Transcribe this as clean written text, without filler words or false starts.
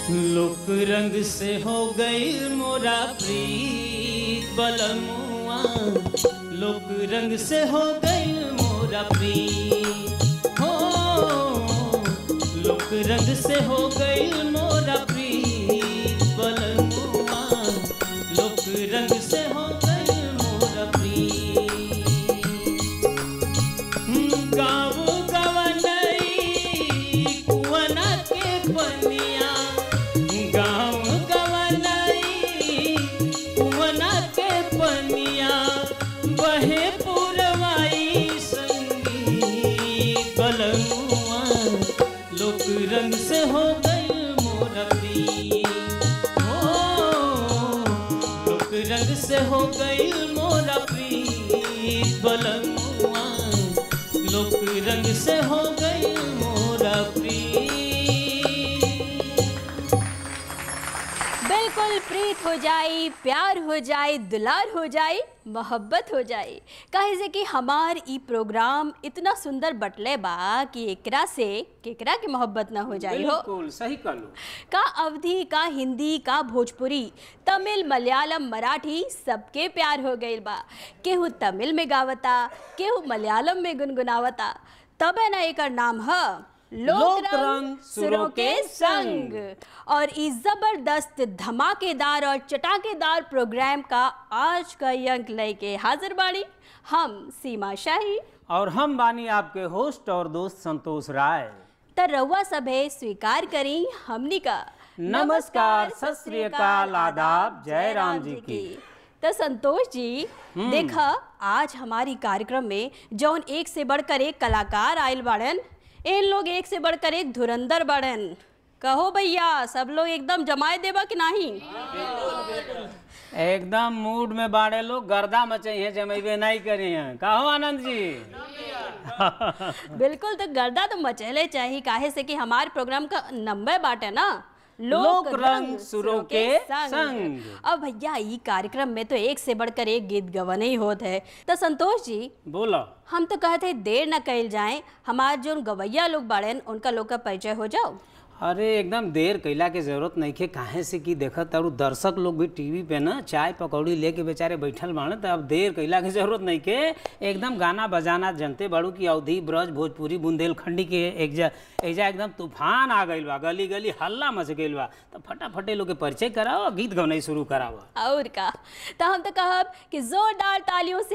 लोक रंग से हो गई मोरा प्रीत बलमुआ, लोक रंग से हो गई मोरा प्रीत हो, लोक रंग से हो गई मोरा प्रीत बलमुआ, लोक रंग से हो गई मोरा प्रीत। गाँव गवनई कुवना के पनिया, गाँव गवनई कुवना के पनिया, बहे पुरवाई संगीत बलमुआ, लोक रंग से हो गई मोरा प्रीत हो, लोक रंग से हो गई मोरा प्रीत बलमुआ, लोक रंग से हो गई मोरा प्रीत। बिल्कुल प्रीत हो जाई, प्यार हो जाए, दुलार हो जाए, मोहब्बत हो जाए। काहे से कि हमार ई प्रोग्राम इतना सुंदर बटले बा कि एकरा से केकरा की मोहब्बत ना हो जाए हो। बिल्कुल सही कहलो। का अवधी, का हिंदी, का भोजपुरी, तमिल, मलयालम, मराठी सबके प्यार हो गईल बा। केहू तमिल में गावता, केहू मलयालम में गुनगुनावता, तबे ना एकर नाम है लोक रंग सुरों के संग। और इस जबरदस्त धमाकेदार और चटाकेदार प्रोग्राम का आज का अंक लेके हाजिर बाड़ी हम सीमा शाही और हम बानी आपके होस्ट और दोस्त संतोष राय। त रउआ सभे स्वीकार करी हमनी का नमस्कार, सत श्री अकाल, आदाब, जय राम जी की। तो संतोष जी देखा, आज हमारी कार्यक्रम में जौन एक से बढ़कर एक कलाकार आयल बाड़न, इन लोग एक से बढ़कर एक धुरंधर बाड़न। कहो भैया, सब लोग एकदम जमाए देबा कि नहीं? एकदम मूड में बाड़े लोग, गर्दा मचाई है, जमेबे नहीं करी हैं। कहो आनंद जी। बिल्कुल, तो गर्दा तो मचेले चाहिए। काहे से कि हमारे प्रोग्राम का नंबर बाटे ना लोक रंग सुरों के संग। अब भैया ई कार्यक्रम में तो एक से बढ़कर एक गीत गवन ही होत है। तो संतोष जी बोलो। हम तो कहते देर न कइल जाए, हमारे जो गवैया लोग बाड़न उनका लोग का परिचय हो जाओ। अरे एकदम देर कैला के जरूरत नहीं है। काहे से कि देखत और दर्शक लोग भी टीवी पे ना चाय पकौड़ी लेके बेचारे बैठल बाड़े, तो अब देर कैला के जरूरत नहीं के। एकदम गाना बजाना जनते बाड़ू की अवधी, ब्रज, भोजपुरी, बुंदेलखंडी के एजा एकदम तूफान आ गइल बा, गली गली हल्ला मच गइल बा। तो फटाफटे लोग के परिचय कराओ, गीत गौनाई शुरू कराओ। और का, तो हम तो कहब कि जोरदार तालियों से